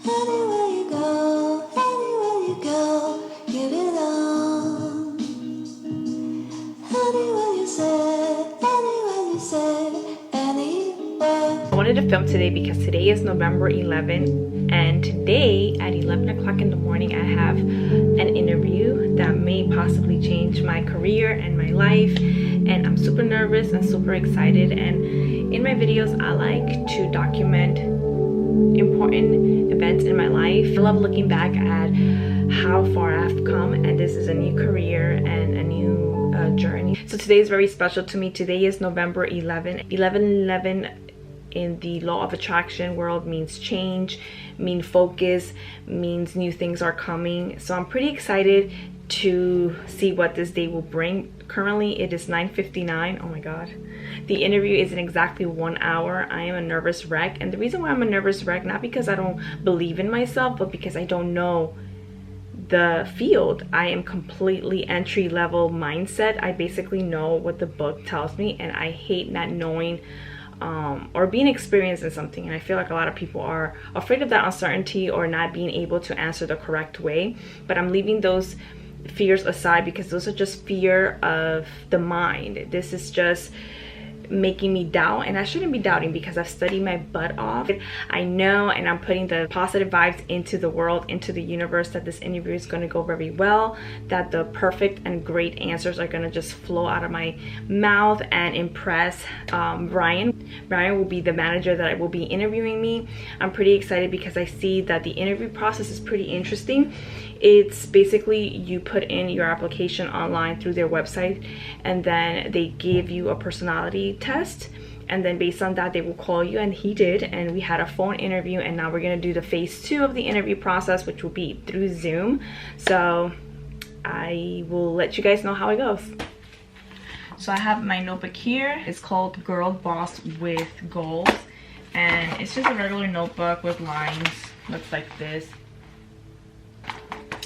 Anywhere you go, you belong. Anywhere you say, anywhere. I wanted to film today because today is November 11th, and today at 11 o'clock in the morning I have an interview that may possibly change my career and my life, and I'm super nervous and super excited. And in my videos I like to document important events in my life. I love looking back at how far I've come, and this is a new career and a new journey. So today is very special to me. Today is November 11th. 11/11 in the law of attraction world means change, means focus, means new things are coming. So I'm pretty excited to see what this day will bring. Currently it is 9:59. Oh my god, the interview is in exactly 1 hour. I am a nervous wreck, and the reason why I'm a nervous wreck, not because I don't believe in myself, but because I don't know the field. I am completely entry-level mindset. I basically know what the book tells me, and I hate not knowing or being experienced in something. And I feel like a lot of people are afraid of that uncertainty or not being able to answer the correct way. But I'm leaving those fears aside because those are just fear of the mind. This is just making me doubt, and I shouldn't be doubting because I've studied my butt off. I know, and I'm putting the positive vibes into the world, into the universe, that this interview is going to go very well, that the perfect and great answers are going to just flow out of my mouth and impress Ryan. Ryan will be the manager that will be interviewing me. I'm pretty excited because I see that the interview process is pretty interesting. It's basically you put in your application online through their website, and then they give you a personality test, and then based on that they will call you, and he did, and we had a phone interview, and now we're going to do the phase 2 of the interview process, which will be through Zoom. So I will let you guys know how it goes. So I have my notebook here. It's called Girl Boss with Goals, and it's just a regular notebook with lines. Looks like this.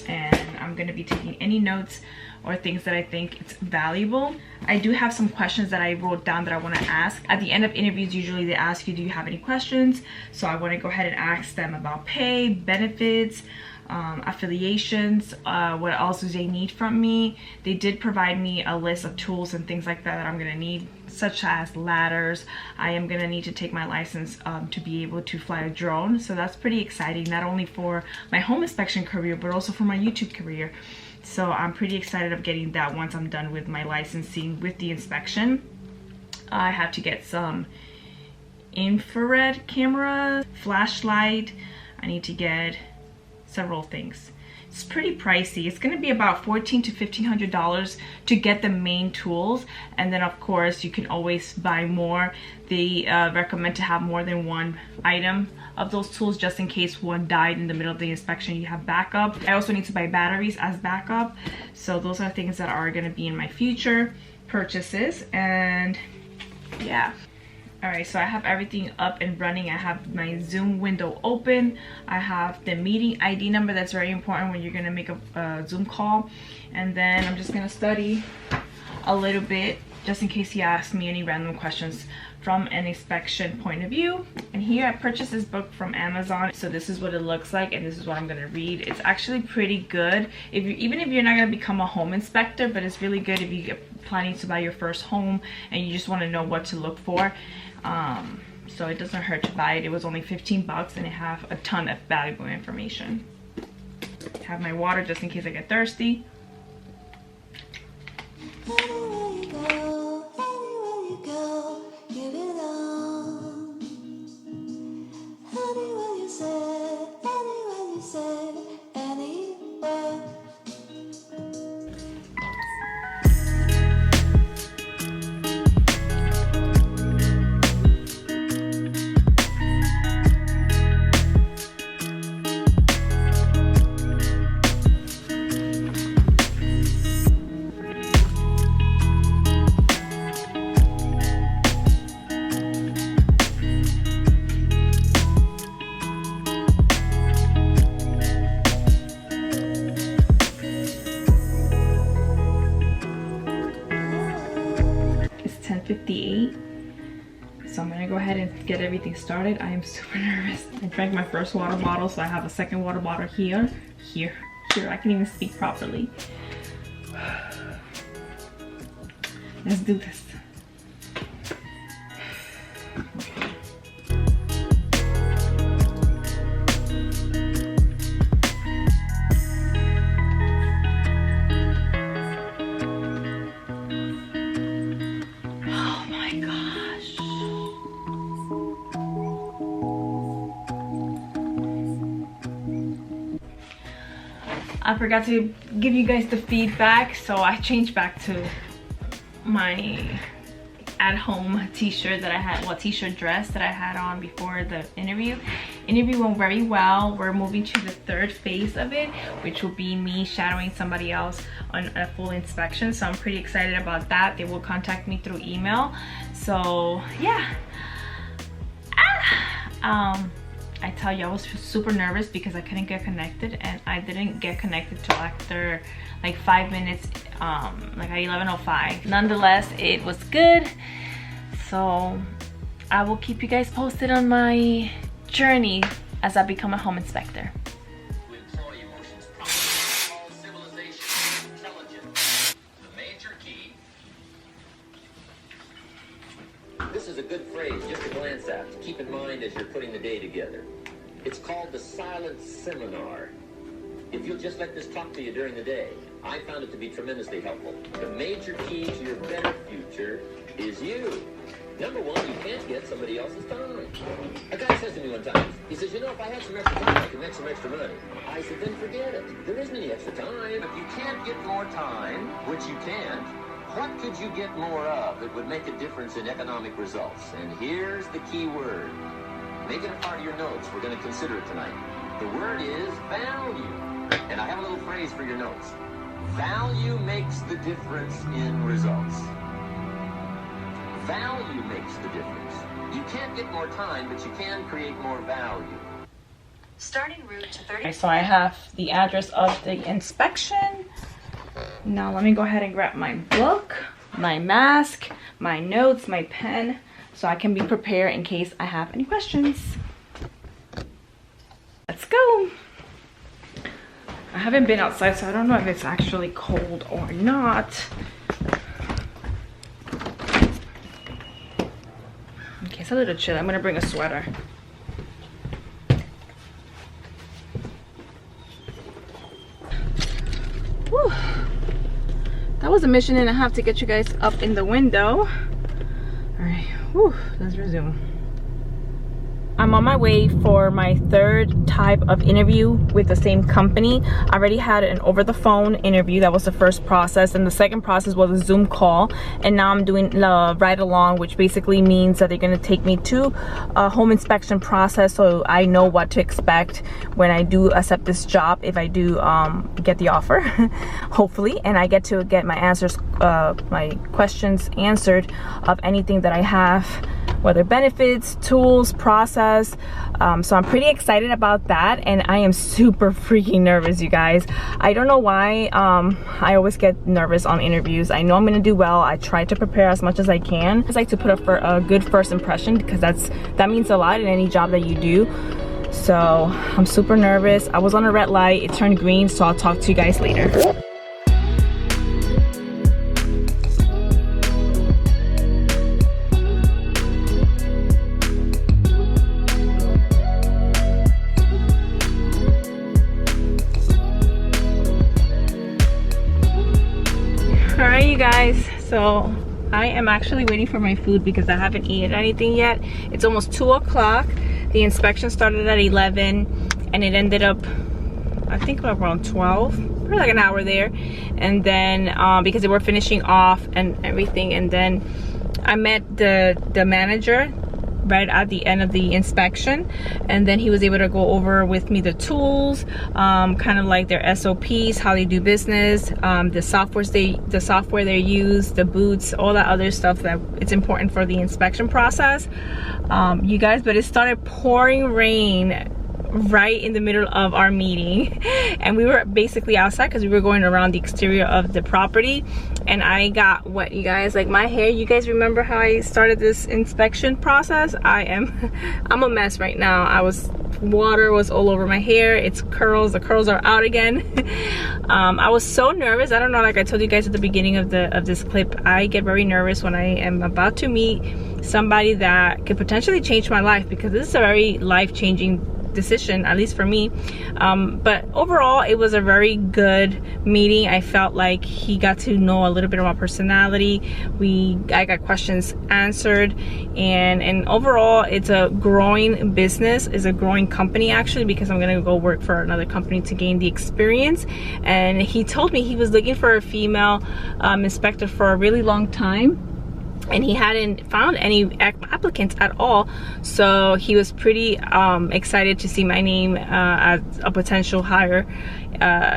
And I'm going to be taking any notes or things that I think it's valuable. I do have some questions that I wrote down that I want to ask. At the end of interviews, usually they ask you, do you have any questions? So I want to go ahead and ask them about pay, benefits, affiliations, what else do they need from me. They did provide me a list of tools and things like that that I'm going to need, such as ladders. I am going to need to take my license to be able to fly a drone, so that's pretty exciting, not only for my home inspection career but also for my YouTube career. So I'm pretty excited of getting that once I'm done with my licensing with the inspection. I have to get some infrared camera, flashlight. I need to get several things. It's pretty pricey. It's going to be about $1,400 to $1,500 to get the main tools, and then of course you can always buy more. They recommend to have more than one item of those tools just in case one died in the middle of the inspection. You have backup. I also need to buy batteries as backup. So those are things that are going to be in my future purchases. And yeah. Alright, so I have everything up and running. I have my Zoom window open. I have the meeting ID number. That's very important when you're going to make a Zoom call. And then I'm just going to study a little bit just in case he asks me any random questions from an inspection point of view. And here I purchased this book from Amazon. So this is what it looks like, and this is what I'm going to read. It's actually pretty good even if you're not going to become a home inspector, but it's really good if you're planning to buy your first home and you just want to know what to look for. So it doesn't hurt to buy it. It was only 15 bucks, and it have a ton of valuable information. I have my water just in case I get thirsty. Anywhere you go, you belong. Anywhere you say, anywhere. get everything started. I am super nervous. I drank my first water bottle, so I have a second water bottle here. I can even speak properly. Let's do this. I forgot to give you guys the feedback, so I changed back to my at-home t-shirt that I had, t-shirt dress that I had on before the interview. Interview went very well. We're moving to the third phase of it, which will be me shadowing somebody else on a full inspection. So I'm pretty excited about that. They will contact me through email. So yeah. I tell you, I was super nervous because I couldn't get connected, and I didn't get connected till after like 5 minutes, like at 11:05. Nonetheless, it was good. So I will keep you guys posted on my journey as I become a home inspector. This is a good phrase just to glance at, to keep in mind as you're putting the day together. It's called the silent seminar. If you'll just let this talk to you during the day, I found it to be tremendously helpful. The major key to your better future is you. Number one, you can't get somebody else's time. A guy says to me one time, he says, you know, if I had some extra time, I could make some extra money. I said, then forget it. There isn't any extra time. If you can't get more time, which you can't, what could you get more of that would make a difference in economic results? And here's the key word. Make it a part of your notes. We're going to consider it tonight. The word is value. And I have a little phrase for your notes. Value makes the difference in results. Value makes the difference. You can't get more time, but you can create more value. Starting route to 30. Okay, so I have the address of the inspection. Now let me go ahead and grab my book, my mask, my notes, my pen, so I can be prepared in case I have any questions. Let's go. I haven't been outside, so I don't know if it's actually cold or not. Okay, it's a little chill. I'm gonna bring a sweater. Whew. That was a mission and a half to get you guys up in the window. All right, whew, let's resume. I'm on my way for my third type of interview with the same company. I already had an over the phone interview. That was the first process, and the second process was a Zoom call, and now I'm doing ride along, which basically means that they're going to take me to a home inspection process, so I know what to expect when I do accept this job, if I do get the offer hopefully, and I get to get my answers, my questions answered of anything that I have, whether benefits, tools, process. So I'm pretty excited about that, and I am super freaking nervous, you guys. I don't know why. I always get nervous on interviews. I know I'm gonna do well. I try to prepare as much as I can. I just like to put up for a good first impression, because that means a lot in any job that you do. So I'm super nervous. I was on a red light, it turned green, so I'll talk to you guys later. Alright, you guys, so I am actually waiting for my food because I haven't eaten anything yet. It's almost 2 o'clock. The inspection started at 11 and it ended up, I think, around 12, or like an hour there. And then because they were finishing off and everything, and then I met the manager right at the end of the inspection, and then he was able to go over with me the tools, kind of like their SOPs, how they do business, the software they use, the boots, all that other stuff that it's important for the inspection process. You guys, but it started pouring rain right in the middle of our meeting, and we were basically outside because we were going around the exterior of the property, and I got wet, you guys. Like my hair, you guys remember how I started this inspection process? I'm a mess right now. Water was all over my hair. It's curls, the curls are out again. I was so nervous. I don't know, like I told you guys at the beginning of this clip, I get very nervous when I am about to meet somebody that could potentially change my life, because this is a very life-changing decision, at least for me. But overall, it was a very good meeting. I felt like he got to know a little bit of my personality. I got questions answered, and overall, it's a growing business. It's a growing company, actually, because I'm gonna go work for another company to gain the experience. And he told me he was looking for a female inspector for a really long time, and he hadn't found any applicants at all, so he was pretty excited to see my name as a potential hire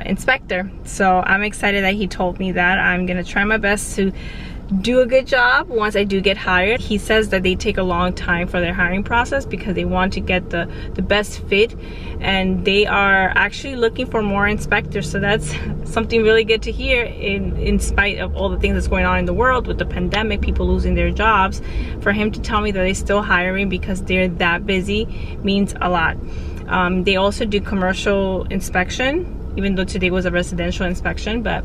inspector. So I'm excited that he told me that. I'm gonna try my best to do a good job once I do get hired. He says that they take a long time for their hiring process because they want to get the best fit, and they are actually looking for more inspectors. So that's something really good to hear, in spite of all the things that's going on in the world with the pandemic, people losing their jobs. For him to tell me that they're still hiring because they're that busy means a lot. They also do commercial inspection, even though today was a residential inspection, but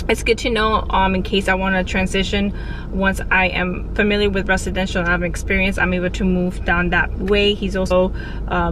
it's good to know in case I want to transition. Once I am familiar with residential and I have experience, I'm able to move down that way. He's also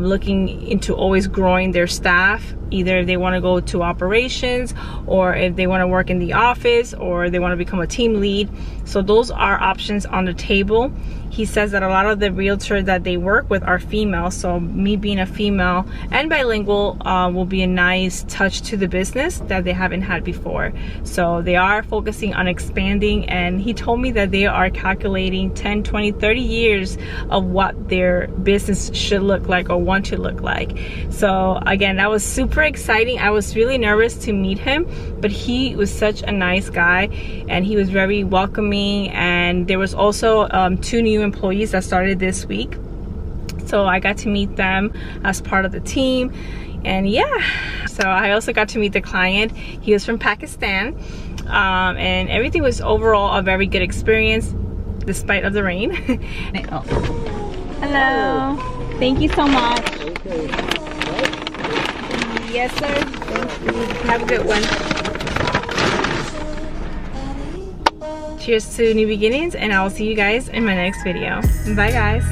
looking into always growing their staff, either if they want to go to operations, or if they want to work in the office, or they want to become a team lead. So those are options on the table. He says that a lot of the realtors that they work with are female, so me being a female and bilingual will be a nice touch to the business that they haven't had before. So they are focusing on expanding, and he told me that they are calculating 10, 20, 30 years of what their business should look like or want to look like. So again, that was super exciting. I was really nervous to meet him, but he was such a nice guy, and he was very welcoming. And there was also 2 new employees that started this week, so I got to meet them as part of the team. And yeah, so I also got to meet the client. He was from Pakistan, and everything was overall a very good experience despite of the rain. Oh. Hello. Thank you so much. Yes, sir. Thank you. Have a good one. Cheers to new beginnings, and I will see you guys in my next video. Bye, guys.